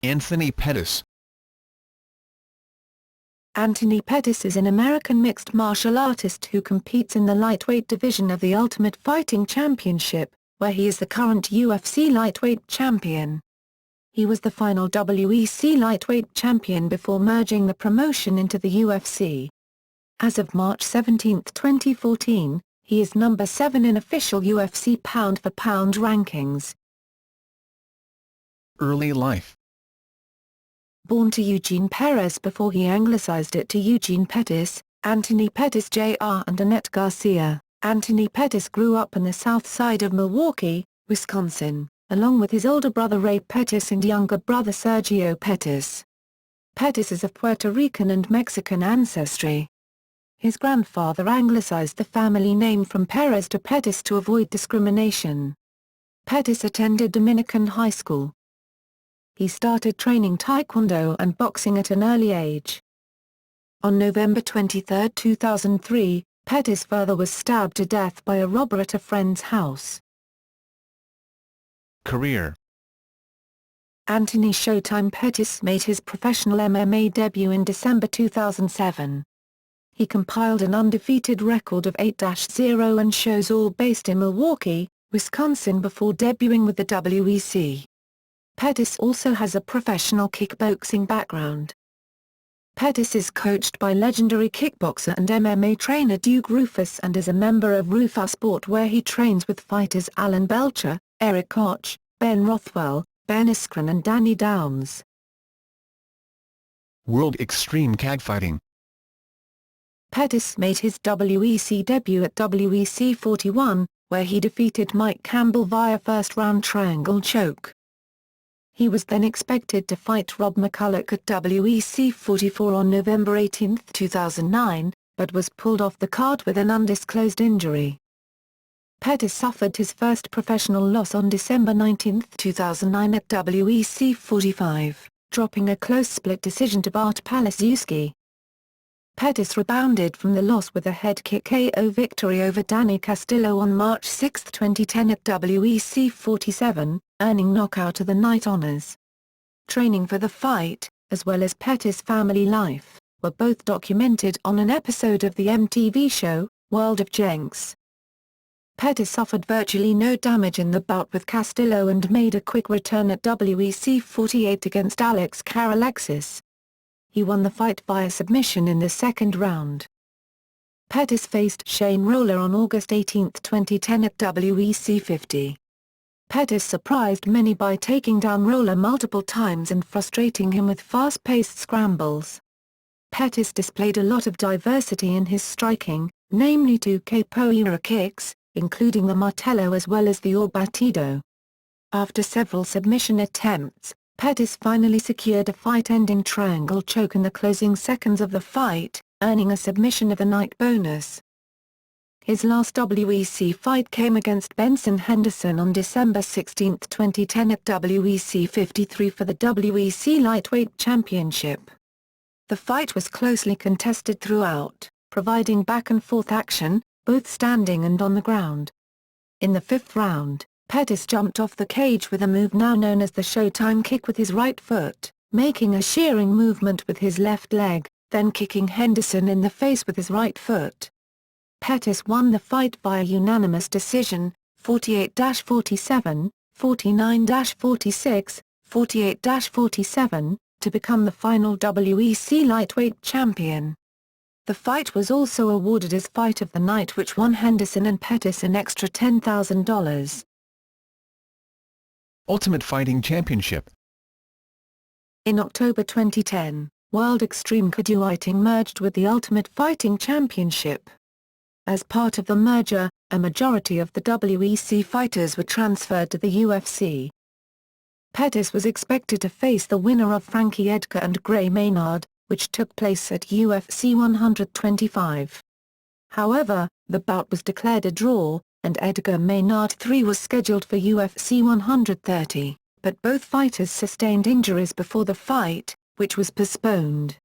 Anthony Pettis. Anthony Pettis is an American mixed martial artist who competes in the lightweight division of the Ultimate Fighting Championship, where he is the current UFC Lightweight Champion. He was the final WEC Lightweight Champion before merging the promotion into the UFC. As of March 17, 2014, he is number 7 in official UFC pound-for-pound rankings. Early life. Born to Eugene Perez before he anglicized it to Eugene Pettis, Anthony Pettis Jr. and Annette Garcia, Anthony Pettis grew up in the south side of Milwaukee, Wisconsin, along with his older brother Ray Pettis and younger brother Sergio Pettis. Pettis is of Puerto Rican and Mexican ancestry. His grandfather anglicized the family name from Perez to Pettis to avoid discrimination. Pettis attended Dominican High School. He started training taekwondo and boxing at an early age. On November 23, 2003, Pettis' father was stabbed to death by a robber at a friend's house. Career. Anthony "Showtime" Pettis made his professional MMA debut in December 2007. He compiled an undefeated record of 8-0 and shows all based in Milwaukee, Wisconsin before debuting with the WEC. Pettis also has a professional kickboxing background. Pettis is coached by legendary kickboxer and MMA trainer Duke Roufus and is a member of Roufus Sport where he trains with fighters Alan Belcher, Eric Koch, Ben Rothwell, Ben Askren and Danny Downs. World Extreme Catfighting. Pettis made his WEC debut at WEC 41, where he defeated Mike Campbell via first-round triangle choke. He was then expected to fight Rob McCulloch at WEC 44 on November 18, 2009, but was pulled off the card with an undisclosed injury. Pettis suffered his first professional loss on December 19, 2009 at WEC 45, dropping a close split decision to Bart Palasiewski. Pettis rebounded from the loss with a head kick KO victory over Danny Castillo on March 6, 2010 at WEC 47, earning Knockout of the Night honors. Training for the fight, as well as Pettis' family life, were both documented on an episode of the MTV show, World of Jenks. Pettis suffered virtually no damage in the bout with Castillo and made a quick return at WEC 48 against Alex Karalexis. He won the fight via submission in the second round. Pettis faced Shane Roller on August 18, 2010 at WEC 50. Pettis surprised many by taking down Roller multiple times and frustrating him with fast-paced scrambles. Pettis displayed a lot of diversity in his striking, namely 2 capoeira kicks, including the martello as well as the batido. After several submission attempts, Pettis finally secured a fight-ending triangle choke in the closing seconds of the fight, earning a submission of the night bonus. His last WEC fight came against Benson Henderson on December 16, 2010 at WEC 53 for the WEC Lightweight Championship. The fight was closely contested throughout, providing back-and-forth action, both standing and on the ground. In the 5th round, Pettis jumped off the cage with a move now known as the Showtime kick with his right foot, making a shearing movement with his left leg, then kicking Henderson in the face with his right foot. Pettis won the fight via unanimous decision, 48-47, 49-46, 48-47, to become the final WEC Lightweight Champion. The fight was also awarded as Fight of the Night, which won Henderson and Pettis an extra $10,000. Ultimate Fighting Championship. In October 2010, World Extreme Catfighting merged with the Ultimate Fighting Championship. As part of the merger, a majority of the WEC fighters were transferred to the UFC. Pettis was expected to face the winner of Frankie Edgar and Gray Maynard, which took place at UFC 125. However, the bout was declared a draw, and Edgar Maynard 3 was scheduled for UFC 130, but both fighters sustained injuries before the fight, which was postponed.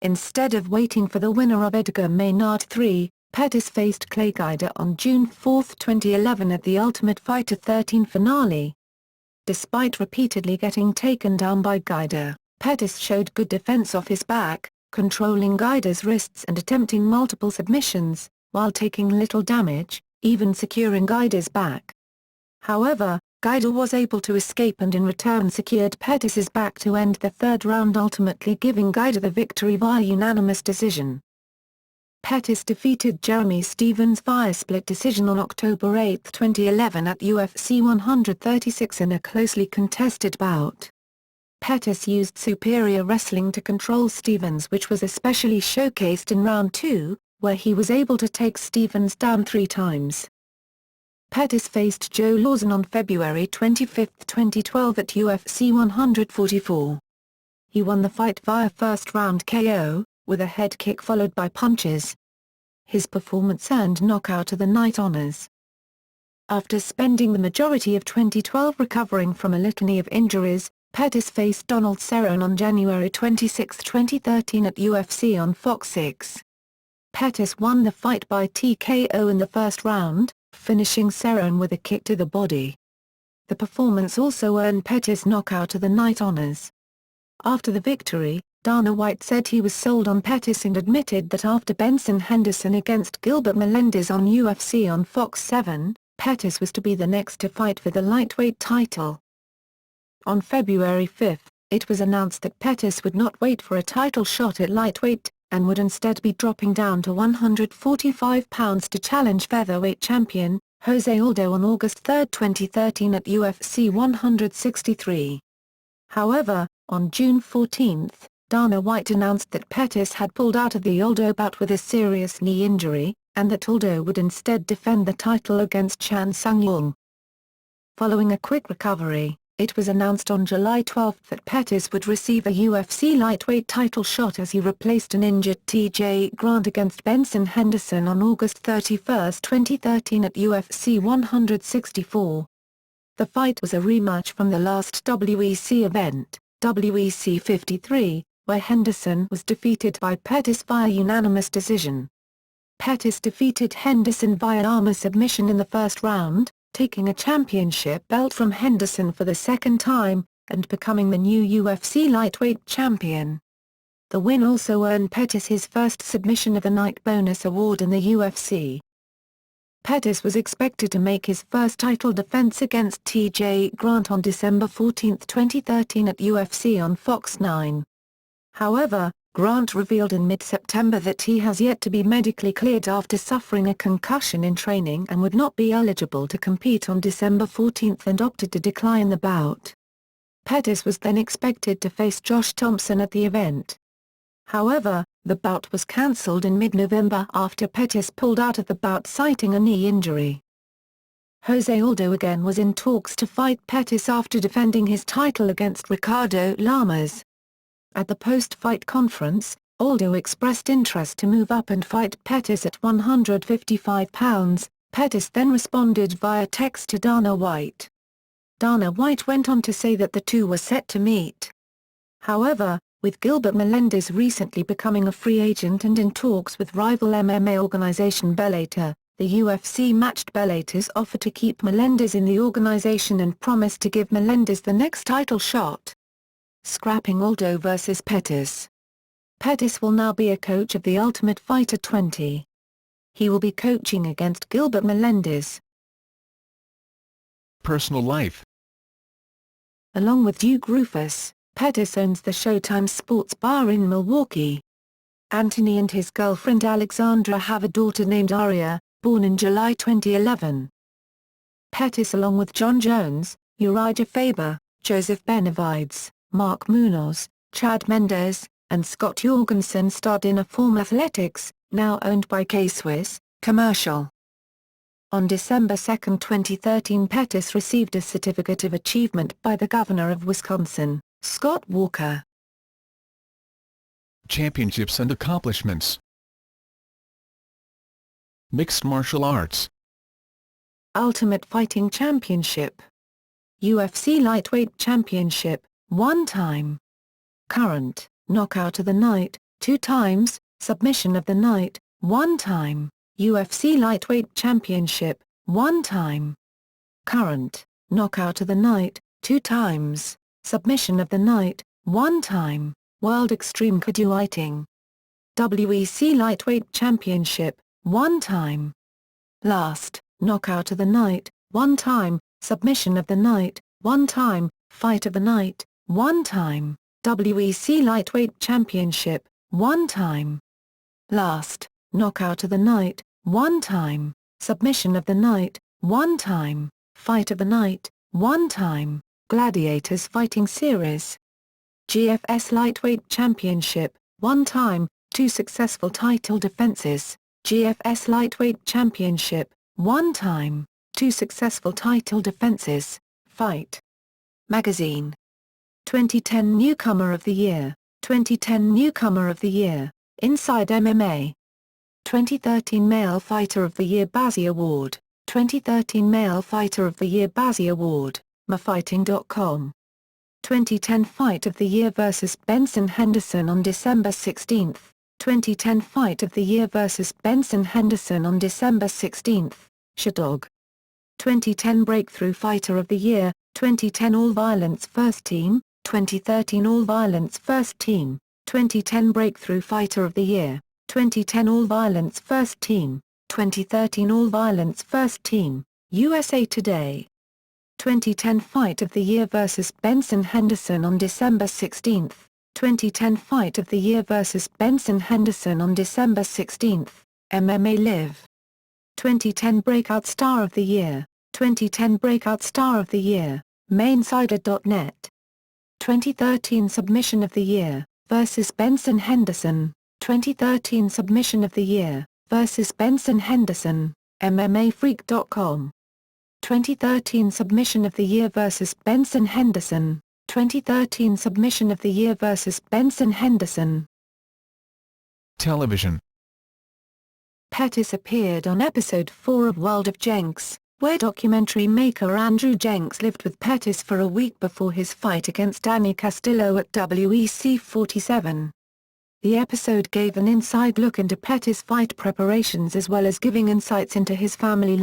Instead of waiting for the winner of Edgar Maynard 3, Pettis faced Clay Guida on June 4, 2011 at the Ultimate Fighter 13 finale. Despite repeatedly getting taken down by Guida, Pettis showed good defense off his back, controlling Guida's wrists and attempting multiple submissions, while taking little damage, even securing Guida's back. However, Guida was able to escape and in return secured Pettis's back to end the third round, ultimately giving Guida the victory via unanimous decision. Pettis defeated Jeremy Stephens via split decision on October 8, 2011 at UFC 136 in a closely contested bout. Pettis used superior wrestling to control Stephens, which was especially showcased in round 2, where he was able to take Stephens down 3 times. Pettis faced Joe Lawson on February 25, 2012 at UFC 144. He won the fight via first-round KO, with a head kick followed by punches. His performance earned Knockout of the Night honors. After spending the majority of 2012 recovering from a litany of injuries, Pettis faced Donald Cerrone on January 26, 2013 at UFC on Fox 6. Pettis won the fight by TKO in the first round, finishing Cerrone with a kick to the body. The performance also earned Pettis Knockout of the Night honors. After the victory, Dana White said he was sold on Pettis and admitted that after Benson Henderson against Gilbert Melendez on UFC on Fox 7, Pettis was to be the next to fight for the lightweight title. On February 5, it was announced that Pettis would not wait for a title shot at lightweight, and would instead be dropping down to 145 pounds to challenge featherweight champion, Jose Aldo on August 3, 2013 at UFC 163. However, on June 14, Dana White announced that Pettis had pulled out of the Aldo bout with a serious knee injury, and that Aldo would instead defend the title against Chan Sung Jung. Following a quick recovery, it was announced on July 12 that Pettis would receive a UFC lightweight title shot as he replaced an injured T.J. Grant against Benson Henderson on August 31, 2013 at UFC 164. The fight was a rematch from the last WEC event, WEC 53, where Henderson was defeated by Pettis via unanimous decision. Pettis defeated Henderson via armbar submission in the first round, taking a championship belt from Henderson for the second time, and becoming the new UFC Lightweight Champion. The win also earned Pettis his first Submission of the Night bonus award in the UFC. Pettis was expected to make his first title defense against T.J. Grant on December 14, 2013 at UFC on Fox 9. However, Grant revealed in mid-September that he has yet to be medically cleared after suffering a concussion in training and would not be eligible to compete on December 14 and opted to decline the bout. Pettis was then expected to face Josh Thompson at the event. However, the bout was cancelled in mid-November after Pettis pulled out of the bout citing a knee injury. Jose Aldo again was in talks to fight Pettis after defending his title against Ricardo Lamas. At the post-fight conference, Aldo expressed interest to move up and fight Pettis at 155 pounds. Pettis then responded via text to Dana White. Dana White went on to say that the two were set to meet. However, with Gilbert Melendez recently becoming a free agent and in talks with rival MMA organization Bellator, the UFC matched Bellator's offer to keep Melendez in the organization and promised to give Melendez the next title shot. Scrapping Aldo vs. Pettis. Pettis will now be a coach of the Ultimate Fighter 20. He will be coaching against Gilbert Melendez. Personal life. Along with Duke Rufus, Pettis owns the Showtime Sports Bar in Milwaukee. Anthony and his girlfriend Alexandra have a daughter named Aria, born in July 2011. Pettis, along with John Jones, Uriah Faber, Joseph Benavides, Mark Munoz, Chad Mendes, and Scott Jorgensen, starred in a Form Athletics, now owned by K-Swiss, commercial. On December 2, 2013, Pettis received a Certificate of Achievement by the Governor of Wisconsin, Scott Walker. Championships and accomplishments. Mixed martial arts. Ultimate Fighting Championship. UFC Lightweight Championship, 1 time. Current, Knockout of the Night, 2 times, Submission of the Night, 1 time, UFC Lightweight Championship, 1 time. Current, Knockout of the Night, 2 times, Submission of the Night, 1 time, World Extreme Cruiserweighting. WEC Lightweight Championship, 1 time. Last, Knockout of the Night, 1 time, Submission of the Night, 1 time, Fight of the Night, 1 time, WEC Lightweight Championship, 1 time. Last, Knockout of the Night, 1 time, Submission of the Night, 1 time, Fight of the Night, 1 time, Gladiators Fighting Series. GFS Lightweight Championship, 1 time, 2 successful title defenses. GFS Lightweight Championship, 1 time, 2 successful title defenses. Fight Magazine. 2010 Newcomer of the Year, 2010 Newcomer of the Year, Inside MMA. 2013 Male Fighter of the Year Bazzi Award, 2013 Male Fighter of the Year Bazzi Award, MyFighting.com. 2010 Fight of the Year vs Benson Henderson on December 16, 2010 Fight of the Year vs Benson Henderson on December 16, Sherdog. 2010 Breakthrough Fighter of the Year, 2010 All Violence First Team, 2013 All Violence First Team, 2010 Breakthrough Fighter of the Year, 2010 All Violence First Team, 2013 All Violence First Team, USA Today. 2010 Fight of the Year vs Benson Henderson on December 16, 2010 Fight of the Year vs Benson Henderson on December 16, MMA Live. 2010 Breakout Star of the Year, 2010 Breakout Star of the Year, Mainsider.net. 2013 Submission of the Year, vs Benson Henderson, 2013 Submission of the Year, vs Benson Henderson, MMAFreak.com. 2013 Submission of the Year vs Benson Henderson, 2013 Submission of the Year vs Benson Henderson. Television. Pettis appeared on episode 4 of World of Jenks, where documentary maker Andrew Jenks lived with Pettis for a week before his fight against Danny Castillo at WEC 47. The episode gave an inside look into Pettis' fight preparations as well as giving insights into his family life.